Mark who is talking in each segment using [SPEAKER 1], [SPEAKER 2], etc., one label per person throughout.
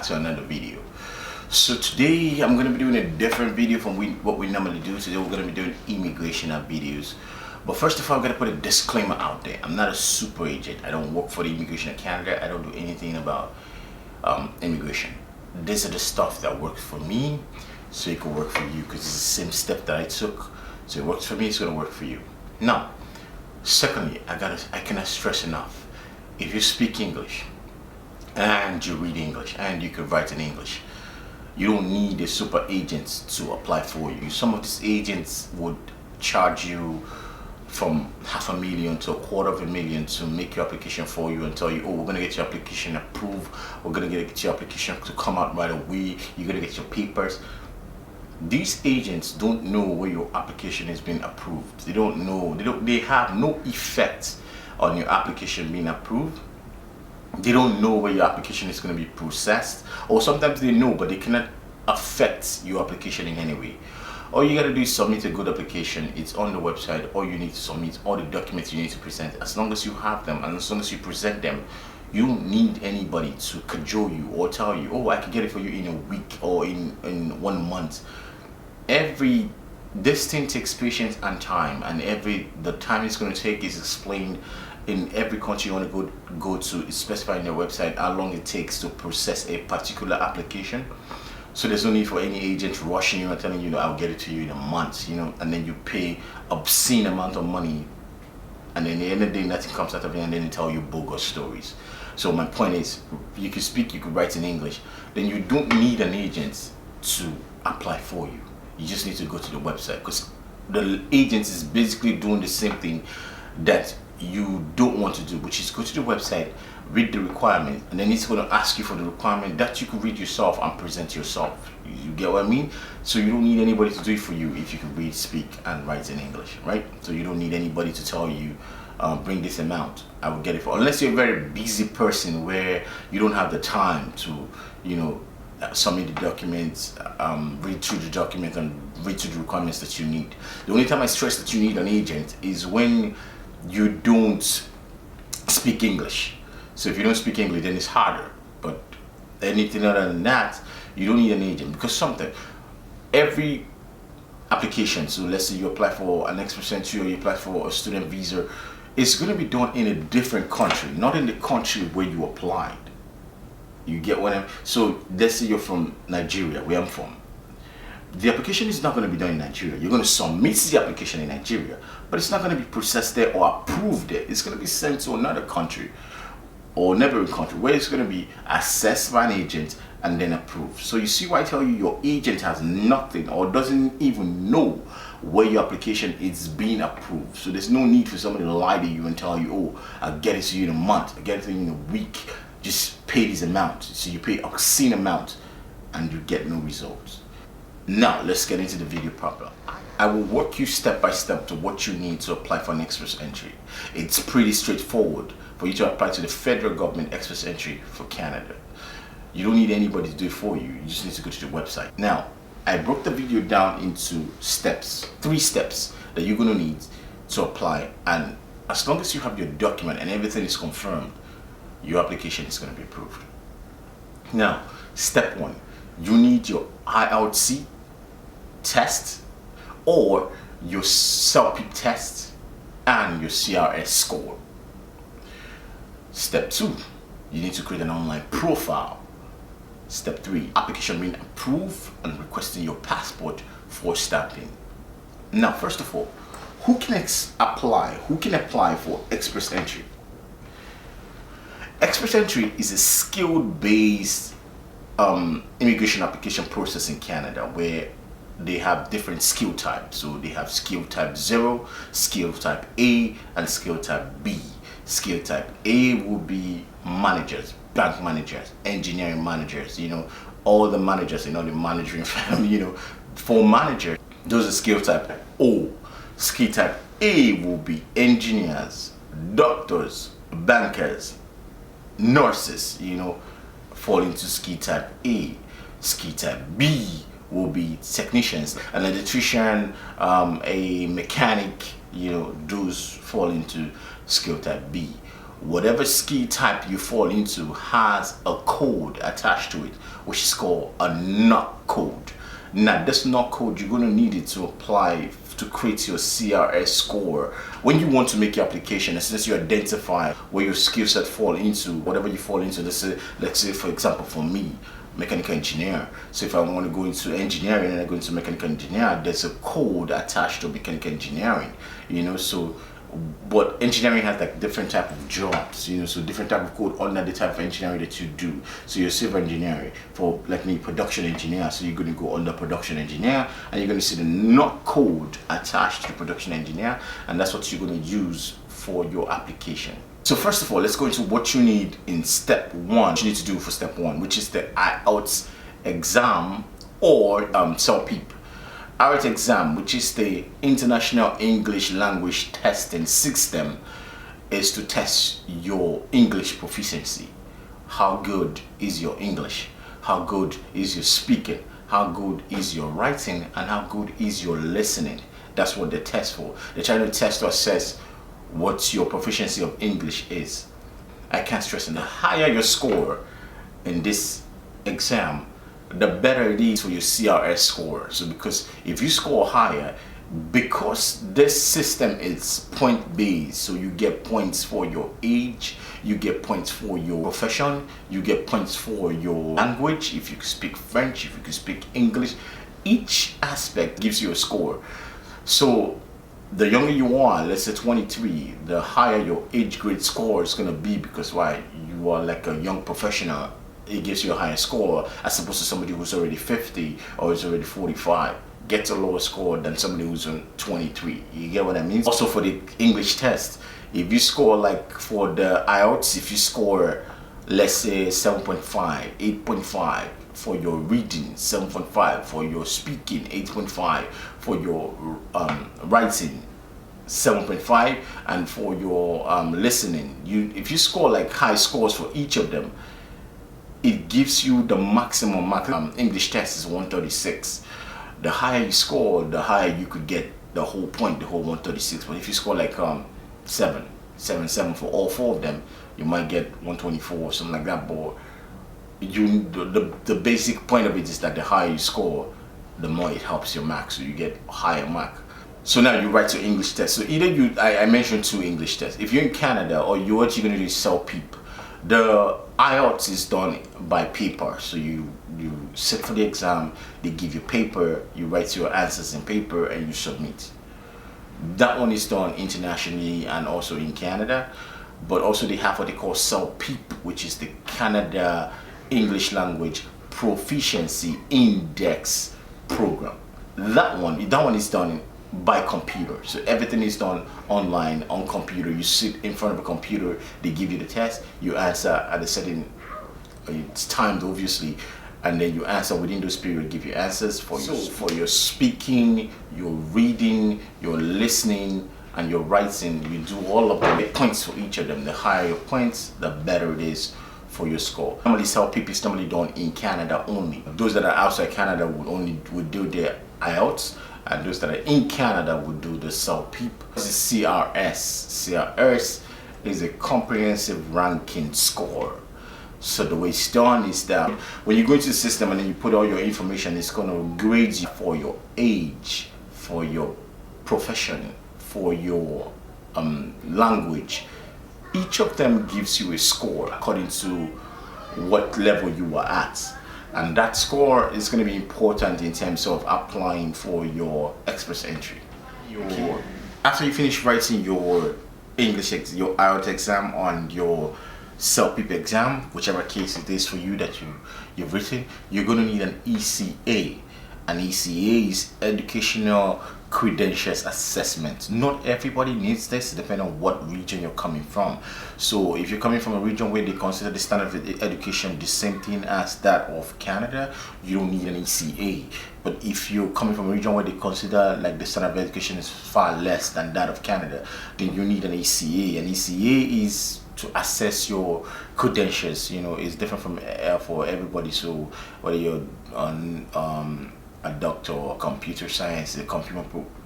[SPEAKER 1] to another video. So today I'm going to be doing a different video from what we normally do. Today we're going to be doing immigration videos. But first of all, I'm going to put a disclaimer out there. I'm not a super agent. I don't work for the Immigration of Canada. I don't do anything about immigration. These are the stuff that works for me, so it can work for you, because it's the same step that I took. So it works for me, it's going to work for you. Now, secondly, I cannot stress enough, if you speak English and you read English and you can write in English, you don't need a super agent to apply for you. Some of these agents would charge you from $500,000 to $250,000 to make your application for you and tell you, oh, we're going to get your application approved, we're going to get your application to come out right away, you're going to get your papers. These agents don't know where your application is being approved. They don't know, they have no effect on your application being approved. They don't know where your application is going to be processed, or sometimes they know but they cannot affect your application in any way. All you gotta do is submit a good application. It's on the website. All you need to submit, all the documents you need to present, as long as you have them and as long as you present them, you don't need anybody to cajole you or tell you, oh, I can get it for you in a week or in 1 month. This thing takes patience and time, and the time it's going to take is explained in every country you want to go to. It's specified in their website how long it takes to process a particular application. So there's no need for any agent rushing you and telling you, I'll get it to you in a month, and then you pay obscene amount of money, and then at the end of the day nothing comes out of it, and then they tell you bogus stories. So my point is, you can speak, you can write in English, then you don't need an agent to apply for you. You just need to go to the website, because the agent is basically doing the same thing that you don't want to do, which is go to the website, read the requirement, and then it's going to ask you for the requirement that you can read yourself and present yourself. You get what I mean? So you don't need anybody to do it for you if you can read, speak, and write in English, right? So you don't need anybody to tell you, bring this amount, I will get it for, unless you're a very busy person where you don't have the time to, submit the documents, read through the document and read through the requirements that you need. The only time I stress that you need an agent is when you don't speak English. So if you don't speak English, then it's harder. But anything other than that, you don't need an agent, because every application, so let's say you apply for an express entry or you apply for a student visa, it's going to be done in a different country, not in the country where you applied. You get what so let's say you're from Nigeria, where I'm from. The application is not going to be done in Nigeria. You're going to submit the application in Nigeria, but it's not going to be processed there or approved there. It's going to be sent to another country or neighboring country where it's going to be assessed by an agent and then approved. So you see why I tell you your agent has nothing or doesn't even know where your application is being approved. So there's no need for somebody to lie to you and tell you, oh, I'll get it to you in a month, I'll get it to you in a week, just pay this amount. So you pay obscene amount and you get no results. Now let's get into the video proper. I will walk you step by step to what you need to apply for an express entry. It's pretty straightforward for you to apply to the federal government express entry for Canada. You don't need anybody to do it for you. You just need to go to the website. Now, I broke the video down into steps, 3 steps that you're going to need to apply, and as long as you have your document and everything is confirmed, your application is going to be approved. Now, step 1, you need your IELTA test or your CELPIP test and your CRS Score. Step 2, you need to create an online profile. Step 3, application being approved and requesting your passport for stamping. Now, first of all, who can apply for express entry? Express entry is a skill-based immigration application process in Canada where they have different skill types. So they have skill type 0, skill type A, and skill type B. Skill type A will be managers, bank managers, engineering managers, all the managers in all the managing family, for managers, those are skill type O. Skill type A will be engineers, doctors, bankers, nurses, fall into skill type A. Skill type B will be technicians, an electrician, a mechanic, those fall into skill type B. whatever skill type you fall into has a code attached to it, which is called a NOC code. Now, this NOC code, you're going to need it to apply to create your CRS score. When you want to make your application, and since you identify where your skill set fall into, whatever you fall into, let's say for example, for me, mechanical engineer. So if I want to go into engineering and I go into mechanical engineer, there's a code attached to mechanical engineering, so but engineering has like different type of jobs, so different type of code under the type of engineering that you do. So you're civil engineering, for like me, production engineer, so you're going to go under production engineer, and you're going to see the NOC code attached to production engineer, and that's what you're going to use for your application. So first of all, let's go into what you need in step one. What you need to do for step one, which is the IELTS exam or CELPIP. IELTS exam, which is the International English Language Testing System, is to test your English proficiency. How good is your English? How good is your speaking? How good is your writing? And how good is your listening? That's what they test for. They're trying to test to assess what your proficiency of English is. I can't stress enough, the higher your score in this exam, the better it is for your CRS score. So because if you score higher, because this system is point based, so you get points for your age, you get points for your profession, you get points for your language, if you can speak French, if you can speak English, each aspect gives you a score. So the younger you are, let's say 23, the higher your age grade score is going to be, because why? You are like a young professional. It gives you a higher score as opposed to somebody who's already 50 or is already 45. Gets a lower score than somebody who's on 23. You get what I mean? Also for the English test, if you score like for the IELTS, if you score let's say 7.5, 8.5 for your reading, 7.5 for your speaking, 8.5 for your writing, 7.5, and for your listening, if you score like high scores for each of them, it gives you the maximum mark. English test is 136. The higher you score, the higher you could get the whole point, the whole 136. But if you score like 7 for all four of them, you might get 124 or something like that. But the basic point of it is that the higher you score, the more it helps your mark, so you get a higher mark. So now you write your English test. So either I mentioned 2 English tests. If you're in Canada, or what you're going to do is CELPIP. The IELTS is done by paper, so you sit for the exam, they give you paper, you write your answers in paper, and you submit. That one is done internationally and also in Canada, but also they have what they call CELPIP, which is the Canada English Language Proficiency Index Program. That one is done by computer, so everything is done online on computer. You sit in front of a computer, they give you the test, you answer at a certain, it's timed obviously, and then you answer within those periods, give you answers for your speaking, your reading, your listening, and your writing. You do all of them, points for each of them. The higher your points, the better it is for your score. Normally CELPIP is normally done in Canada only. Those that are outside Canada would do their IELTS, and those that are in Canada would do the CELPIP. This is CRS. CRS is a comprehensive ranking score. So the way it's done is that when you go into the system and then you put all your information, it's going to grade you for your age, for your profession, for your language. Each of them gives you a score according to what level you are at. And that score is going to be important in terms of applying for your express entry. After you finish writing your English, your IELTS exam on your CELPIP exam, whichever case it is for you that you've written, you're going to need an ECA. An ECA is Educational Credentials Assessment. Not everybody needs this, depending on what region you're coming from. So if you're coming from a region where they consider the standard of education the same thing as that of Canada, you don't need an ECA. But if you're coming from a region where they consider like the standard of education is far less than that of Canada, then you need an ECA. An ECA is to assess your credentials. It's different from for everybody. So whether you're on a doctor or computer science, a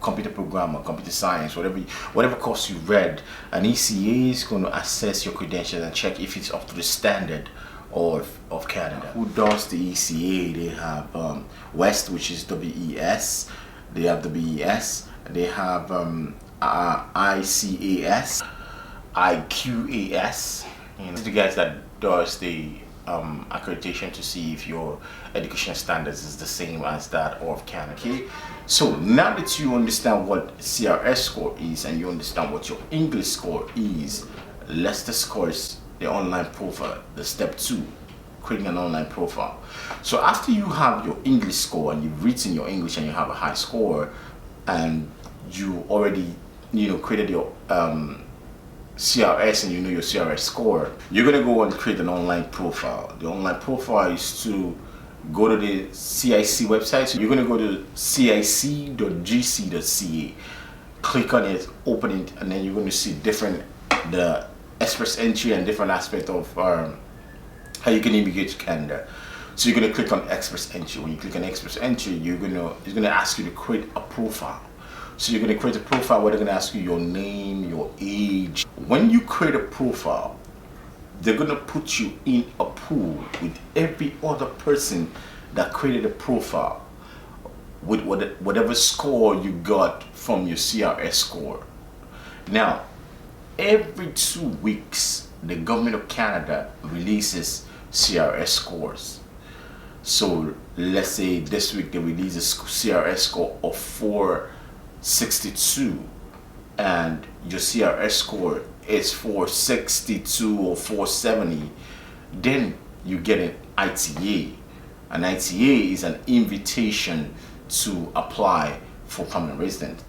[SPEAKER 1] computer programmer, computer science, whatever course you read, an ECA is going to assess your credentials and check if it's up to the standard of Canada. Who does the ECA? They have West, which is WES. They have WES. They have ICAS, IQAS. You know, the guys that does the accreditation to see if your educational standards is the same as that of Canada. Okay, so now that you understand what CRS score is and you understand what your English score is, let's discuss the online profile, the step 2, creating an online profile. So after you have your English score and you've written your English and you have a high score and you already created your CRS and you know your CRS score, you're gonna go and create an online profile. The online profile is to go to the CIC website. So you're gonna go to cic.gc.ca, click on it, open it, and then you're going to see the express entry and different aspects of how you can immigrate to Canada. So you're going to click on express entry. When you click on express entry, it's going to ask you to create a profile. So you're going to create a profile where they're going to ask you your name, your age. When you create a profile, they're going to put you in a pool with every other person that created a profile with whatever score you got from your CRS score. Now, every 2 weeks, the government of Canada releases CRS scores. So let's say this week they release a CRS score of 462 and your CRS score is 462 or 470, then you get an ITA. An ITA is an invitation to apply for permanent resident.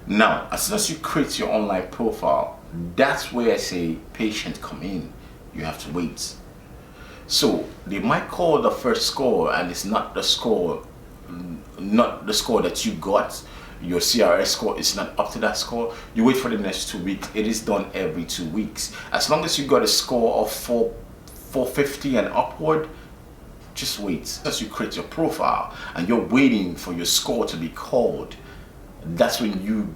[SPEAKER 1] Now, as soon as you create your online profile, that's where I say patient come in. You have to wait. So they might call the first score and it's not the score that you got. Your CRS score is not up to that score. You wait for the next 2 weeks. It is done every 2 weeks. As long as you got a score of 450 and upward, just wait. As you create your profile and you're waiting for your score to be called, that's when you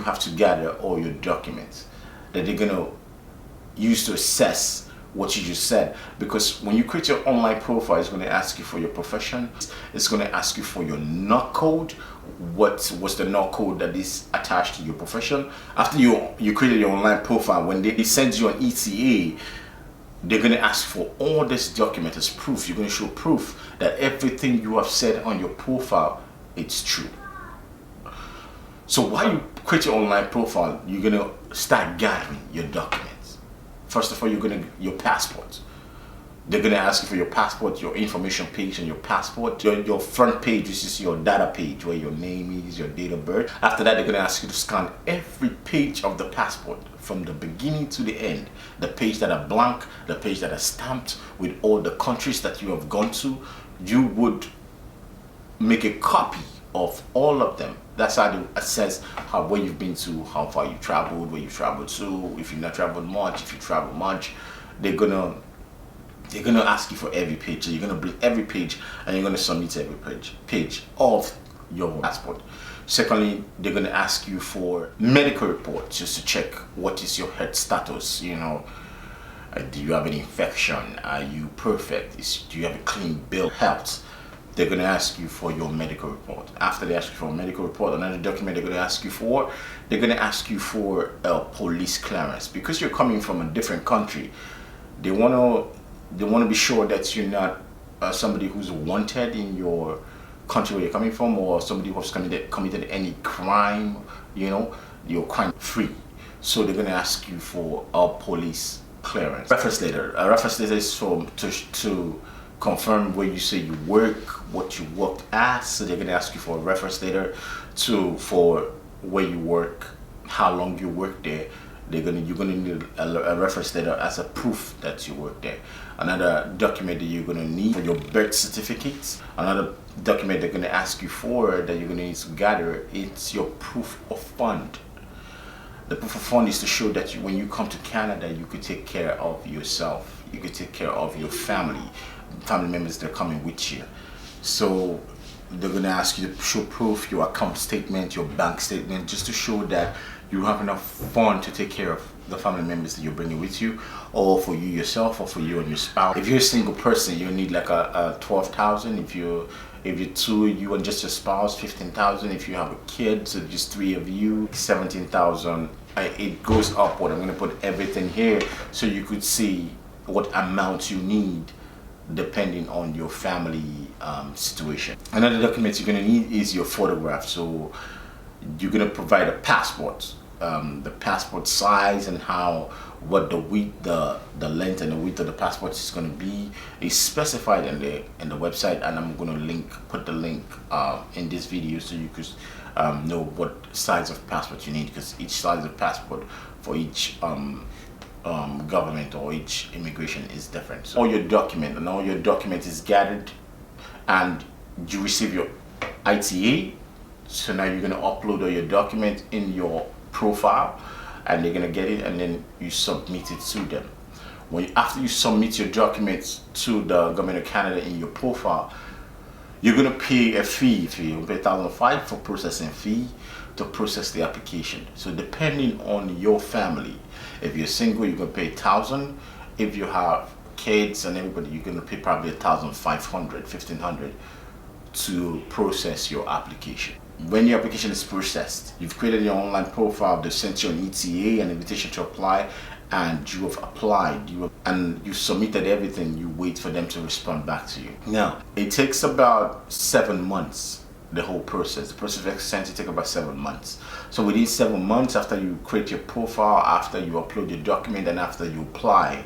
[SPEAKER 1] have to gather all your documents that they're gonna use to assess what you just said. Because when you create your online profile, it's going to ask you for your profession, it's going to ask you for your NOC code. What's the NOC code that is attached to your profession? After you created your online profile, when they send you an ETA, they're going to ask for all this document as proof. You're going to show proof that everything you have said on your profile, it's true. So while you create your online profile, you're going to start gathering your documents. First of all, your passport. They're going to ask you for your passport, your information page and your passport. Your front page, which is your data page, where your name is, your date of birth. After that, they're going to ask you to scan every page of the passport from the beginning to the end. The page that are blank, the page that are stamped with all the countries that you have gone to. You would make a copy of all of them. That's how they assess where you've been to, how far you traveled, where you traveled to. If you've not traveled much, if you travel much, they're gonna ask you for every page. So you're gonna bring every page and you're gonna submit every page of your passport. Secondly, they're gonna ask you for medical report just to check what is your health status. Do you have an infection? Are you perfect? Do you have a clean bill of health? They're going to ask you for your medical report. After they ask you for a medical report, another document they're going to ask you for, they're going to ask you for a police clearance. Because you're coming from a different country, they want to be sure that you're not somebody who's wanted in your country where you're coming from, or somebody who's committed any crime. You're crime free. So they're going to ask you for a police clearance. Reference letter. A reference letter is to confirm where you say you work, what you worked as. So they're going to ask you for a reference letter for where you work, how long you worked there. You're going to need a reference letter as a proof that you worked there. Another document that you're going to need for your birth certificates. Another document they're going to ask you for that you're going to need to gather, it's your proof of fund. The proof of fund is to show that when you come to Canada, you could take care of yourself. You could take care of your family members that are coming with you. So they're going to ask you to show proof, your account statement, your bank statement, just to show that you have enough fund to take care of the family members that you're bringing with you, or for you yourself, or for you and your spouse. If you're a single person, you need like a 12,000. If you're two, you and just your spouse, 15,000. If you have a kid, so just 3 of you, 17,000. It goes upward. I'm going to put everything here so you could see what amount you need depending on your family situation. Another document you're going to need is your photograph. So you're going to provide a passport, the passport size and what the width, the length and the width of the passport is going to be is specified in the website, and I'm going to put the link in this video so you could know what size of passport you need, because each size of passport for each government or each immigration is different. So all your document is gathered, and you receive your ITA. So now you're going to upload all your document in your profile, and they're going to get it, and then you submit it to them. After you submit your documents to the government of Canada in your profile, you're going to pay a fee. You're going to pay $1,500 for processing fee to process the application. So depending on your family, if you're single, you're going to pay $1,000. If you have kids and everybody, you're going to pay probably $1,500, $1,500 to process your application. When your application is processed, you've created your online profile, they've sent you an ETA, an invitation to apply, and you have applied, and you submitted everything. You wait for them to respond back to you. Now, it takes about 7 months, the whole process. The process of extension takes about 7 months. So within 7 months, after you create your profile, after you upload your document, and after you apply,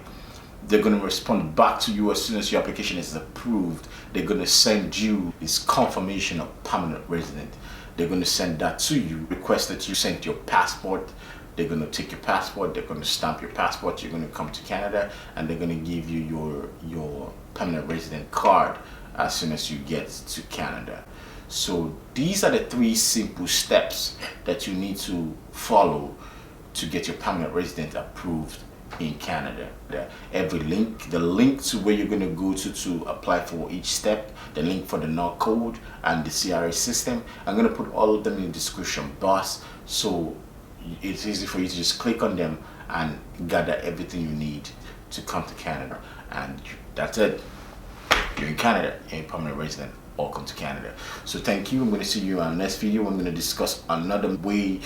[SPEAKER 1] they're going to respond back to you as soon as your application is approved. They're going to send you this confirmation of permanent resident. They're going to send that to you, request that you send your passport. They're going to take your passport, they're going to stamp your passport, you're going to come to Canada, and they're going to give you your permanent resident card as soon as you get to Canada. So these are the 3 simple steps that you need to follow to get your permanent resident approved in Canada. The link to where you're going to go to apply for each step, the link for the NOC Code and the CRS system, I'm going to put all of them in the description box, so it's easy for you to just click on them and gather everything you need to come to Canada. And that's it. You're in Canada, you're a permanent resident. Welcome to Canada. So thank you. I'm going to see you on the next video. I'm going to discuss another way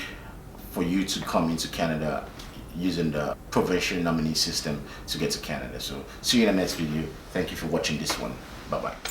[SPEAKER 1] for you to come into Canada using the provincial nominee system to get to Canada. So see you in the next video. Thank you for watching this one. Bye bye.